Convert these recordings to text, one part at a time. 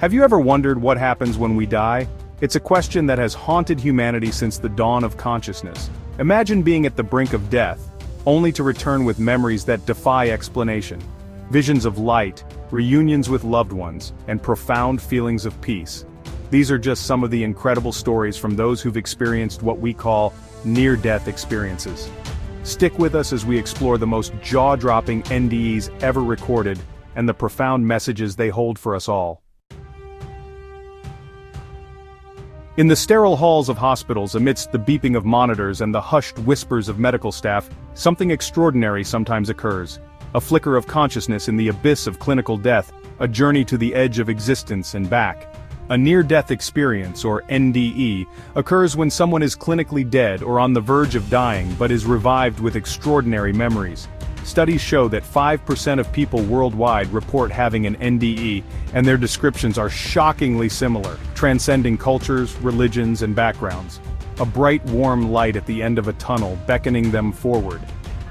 Have you ever wondered what happens when we die? It's a question that has haunted humanity since the dawn of consciousness. Imagine being at the brink of death, only to return with memories that defy explanation. Visions of light, reunions with loved ones, and profound feelings of peace. These are just some of the incredible stories from those who've experienced what we call near-death experiences. Stick with us as we explore the most jaw-dropping NDEs ever recorded, and the profound messages they hold for us all. In the sterile halls of hospitals, amidst the beeping of monitors and the hushed whispers of medical staff, something extraordinary sometimes occurs. A flicker of consciousness in the abyss of clinical death, a journey to the edge of existence and back. A near-death experience, or NDE, occurs when someone is clinically dead or on the verge of dying but is revived with extraordinary memories. Studies show that 5% of people worldwide report having an NDE, and their descriptions are shockingly similar, transcending cultures, religions, and backgrounds. A bright, warm light at the end of a tunnel beckoning them forward.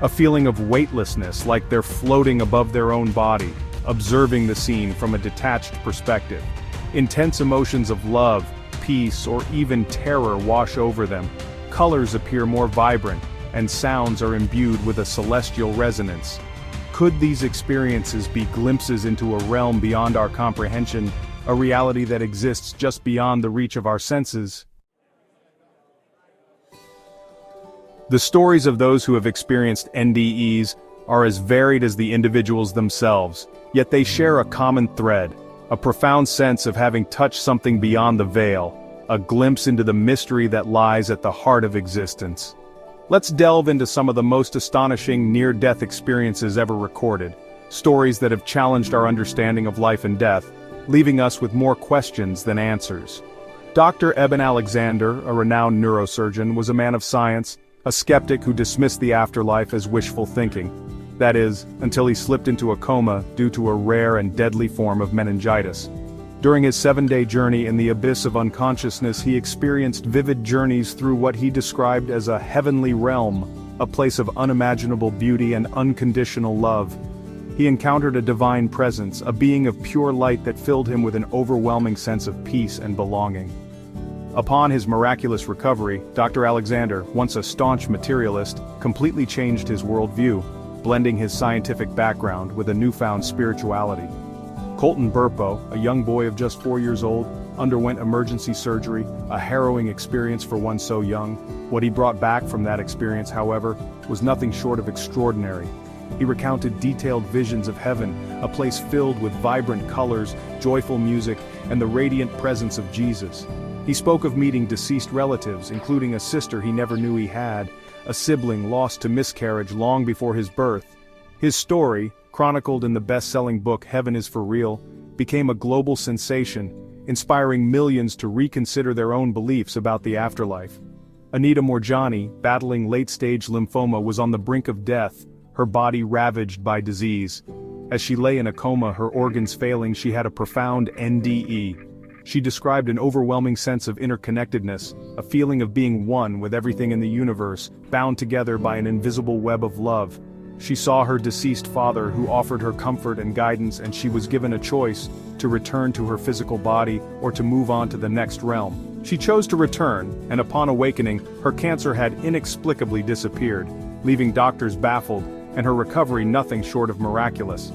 A feeling of weightlessness, like they're floating above their own body, observing the scene from a detached perspective. Intense emotions of love, peace, or even terror wash over them. Colors appear more vibrant, and sounds are imbued with a celestial resonance. Could these experiences be glimpses into a realm beyond our comprehension, a reality that exists just beyond the reach of our senses? The stories of those who have experienced NDEs are as varied as the individuals themselves, yet they share a common thread, a profound sense of having touched something beyond the veil, a glimpse into the mystery that lies at the heart of existence. Let's delve into some of the most astonishing near-death experiences ever recorded, stories that have challenged our understanding of life and death, leaving us with more questions than answers. Dr. Eben Alexander, a renowned neurosurgeon, was a man of science, a skeptic who dismissed the afterlife as wishful thinking. That is, until he slipped into a coma due to a rare and deadly form of meningitis. During his 7-day journey in the abyss of unconsciousness, he experienced vivid journeys through what he described as a heavenly realm, a place of unimaginable beauty and unconditional love. He encountered a divine presence, a being of pure light that filled him with an overwhelming sense of peace and belonging. Upon his miraculous recovery, Dr. Alexander, once a staunch materialist, completely changed his worldview, blending his scientific background with a newfound spirituality. Colton Burpo, a young boy of just 4 years old, underwent emergency surgery, a harrowing experience for one so young. What he brought back from that experience, however, was nothing short of extraordinary. He recounted detailed visions of heaven, a place filled with vibrant colors, joyful music, and the radiant presence of Jesus. He spoke of meeting deceased relatives, including a sister he never knew he had, a sibling lost to miscarriage long before his birth. His story, chronicled in the best-selling book Heaven is for Real, became a global sensation, inspiring millions to reconsider their own beliefs about the afterlife. Anita Morjani, battling late-stage lymphoma, was on the brink of death, her body ravaged by disease. As she lay in a coma, her organs failing, she had a profound NDE. She described an overwhelming sense of interconnectedness, a feeling of being one with everything in the universe, bound together by an invisible web of love. She saw her deceased father, who offered her comfort and guidance, and she was given a choice to return to her physical body or to move on to the next realm. She chose to return, and upon awakening, her cancer had inexplicably disappeared, leaving doctors baffled, and her recovery nothing short of miraculous.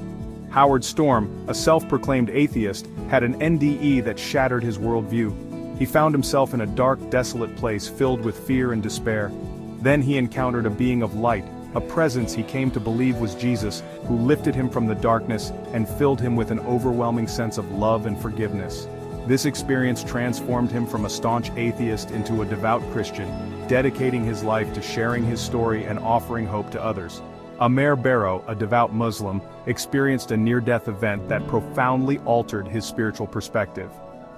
Howard Storm, a self-proclaimed atheist, had an NDE that shattered his worldview. He found himself in a dark, desolate place filled with fear and despair. Then he encountered a being of light, a presence he came to believe was Jesus, who lifted him from the darkness and filled him with an overwhelming sense of love and forgiveness. This experience transformed him from a staunch atheist into a devout Christian, dedicating his life to sharing his story and offering hope to others. Amer Barrow, a devout Muslim, experienced a near-death event that profoundly altered his spiritual perspective.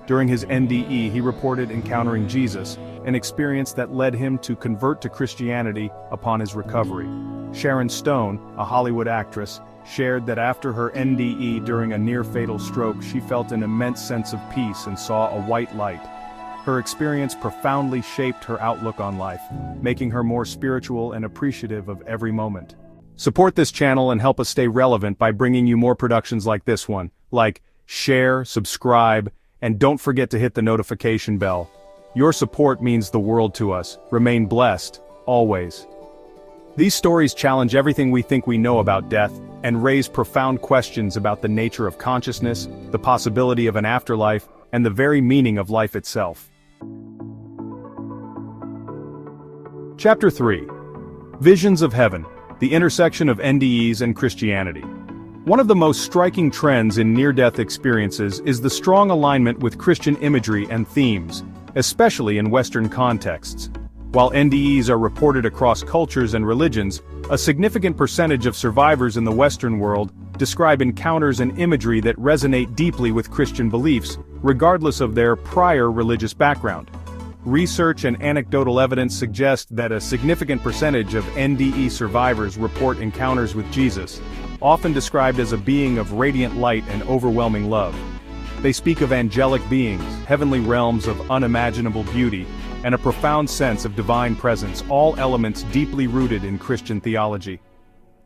During his NDE, he reported encountering Jesus, an experience that led him to convert to Christianity upon his recovery. Sharon Stone, a Hollywood actress, shared that after her NDE during a near-fatal stroke, she felt an immense sense of peace and saw a white light. Her experience profoundly shaped her outlook on life, making her more spiritual and appreciative of every moment. Support this channel and help us stay relevant by bringing you more productions like this one. Like, share, subscribe, and don't forget to hit the notification bell. Your support means the world to us. Remain blessed, always. These stories challenge everything we think we know about death, and raise profound questions about the nature of consciousness, the possibility of an afterlife, and the very meaning of life itself. Chapter 3. Visions of Heaven, the intersection of NDEs and Christianity. One of the most striking trends in near-death experiences is the strong alignment with Christian imagery and themes, especially in Western contexts. While NDEs are reported across cultures and religions, a significant percentage of survivors in the Western world describe encounters and imagery that resonate deeply with Christian beliefs, regardless of their prior religious background. Research and anecdotal evidence suggest that a significant percentage of NDE survivors report encounters with Jesus, often described as a being of radiant light and overwhelming love. They speak of angelic beings, heavenly realms of unimaginable beauty, and a profound sense of divine presence, all elements deeply rooted in Christian theology.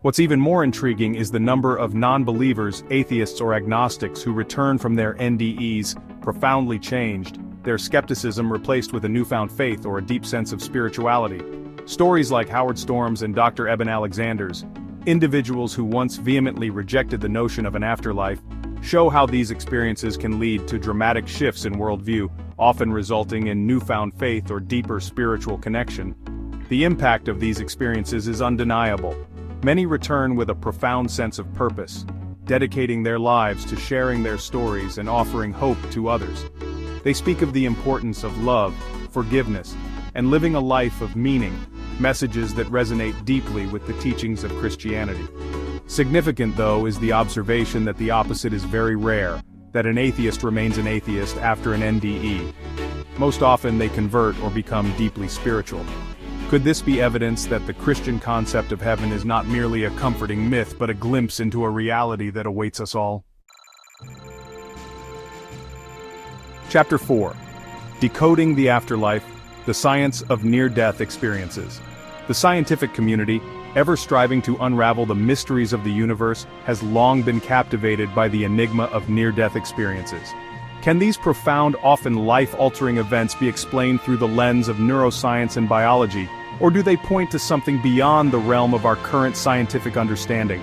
What's even more intriguing is the number of non-believers, atheists or agnostics who return from their NDEs profoundly changed, their skepticism replaced with a newfound faith or a deep sense of spirituality. Stories like Howard Storm's and Dr. Eben Alexander's, individuals who once vehemently rejected the notion of an afterlife, show how these experiences can lead to dramatic shifts in worldview, often resulting in newfound faith or deeper spiritual connection. The impact of these experiences is undeniable. Many return with a profound sense of purpose, dedicating their lives to sharing their stories and offering hope to others. They speak of the importance of love, forgiveness, and living a life of meaning, messages that resonate deeply with the teachings of Christianity. Significant, though, is the observation that the opposite is very rare, that an atheist remains an atheist after an NDE. Most often they convert or become deeply spiritual. Could this be evidence that the Christian concept of heaven is not merely a comforting myth but a glimpse into a reality that awaits us all? Chapter 4. Decoding the Afterlife, the Science of Near-Death Experiences. The scientific community, ever striving to unravel the mysteries of the universe, has long been captivated by the enigma of near-death experiences. Can these profound, often life-altering events be explained through the lens of neuroscience and biology, or do they point to something beyond the realm of our current scientific understanding?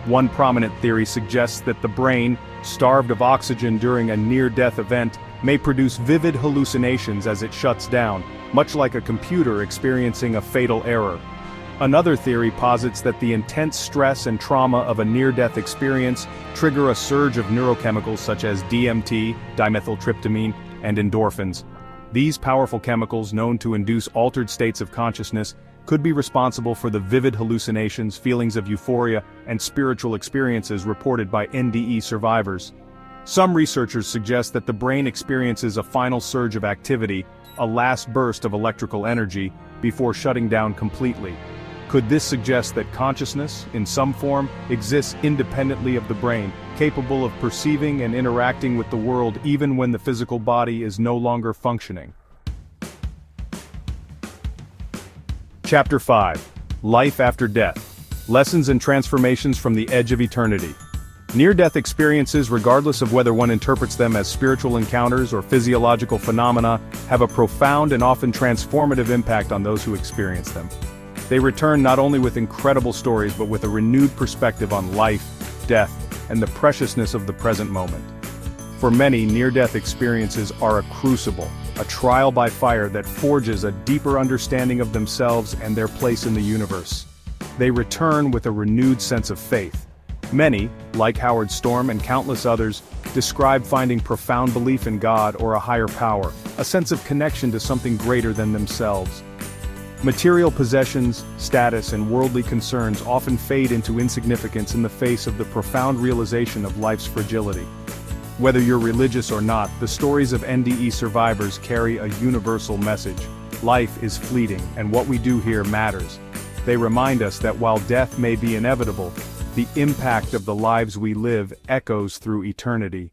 One prominent theory suggests that the brain, starved of oxygen during a near-death event, may produce vivid hallucinations as it shuts down, much like a computer experiencing a fatal error. Another theory posits that the intense stress and trauma of a near-death experience trigger a surge of neurochemicals such as DMT, dimethyltryptamine, and endorphins. These powerful chemicals, known to induce altered states of consciousness, could be responsible for the vivid hallucinations, feelings of euphoria, and spiritual experiences reported by NDE survivors. Some researchers suggest that the brain experiences a final surge of activity, a last burst of electrical energy, before shutting down completely. Could this suggest that consciousness, in some form, exists independently of the brain, capable of perceiving and interacting with the world even when the physical body is no longer functioning? Chapter 5. Life After Death. Lessons and Transformations from the Edge of Eternity. Near-death experiences, regardless of whether one interprets them as spiritual encounters or physiological phenomena, have a profound and often transformative impact on those who experience them. They return not only with incredible stories but with a renewed perspective on life, death, and the preciousness of the present moment. For many, near-death experiences are a crucible, a trial by fire that forges a deeper understanding of themselves and their place in the universe. They return with a renewed sense of faith. Many, like Howard Storm and countless others, describe finding profound belief in God or a higher power, a sense of connection to something greater than themselves. Material possessions, status, and worldly concerns often fade into insignificance in the face of the profound realization of life's fragility. Whether you're religious or not, the stories of NDE survivors carry a universal message. Life is fleeting, and what we do here matters. They remind us that while death may be inevitable, the impact of the lives we live echoes through eternity.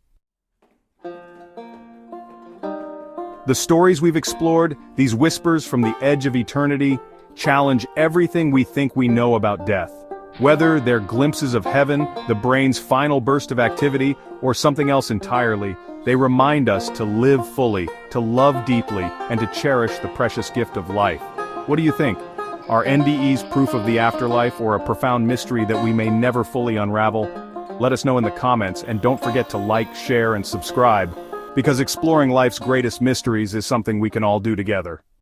The stories we've explored, these whispers from the edge of eternity, challenge everything we think we know about death. Whether they're glimpses of heaven, the brain's final burst of activity, or something else entirely, they remind us to live fully, to love deeply, and to cherish the precious gift of life. What do you think? Are NDEs proof of the afterlife or a profound mystery that we may never fully unravel? Let us know in the comments, and don't forget to like, share, and subscribe, because exploring life's greatest mysteries is something we can all do together.